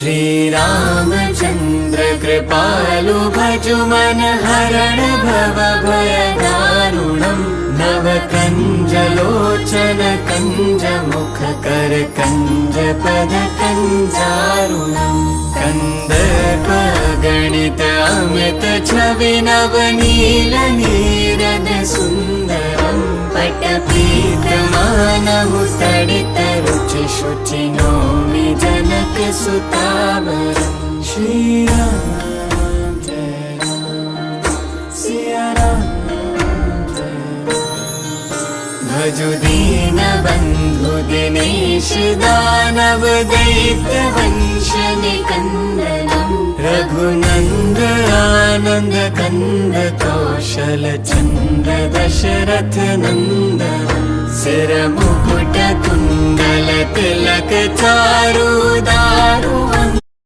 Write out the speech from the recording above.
श्रीरामचन्द्र कृपालु भजु मन हरण भव भय दारुणम् नवकञ्ज लोचन कञ्ज मुख कर कञ्ज पद कञ्जारुणम् कन्दर्प गणित अमित छवि नवनील नीरद सुन्दरम् पटपीत मानहु तडित रुचि शुचि नौमि जनक सुतावरम्। श्रीराम जय राम सिया राम जय भजु दीन बंधु दिनेश दानव दैत्य वंश निकंदनम् रघुनंद आनंद कंद कौशल चंद दशरथ नंदनम् सिर मुकुट कुंडल तिलक चारु दारु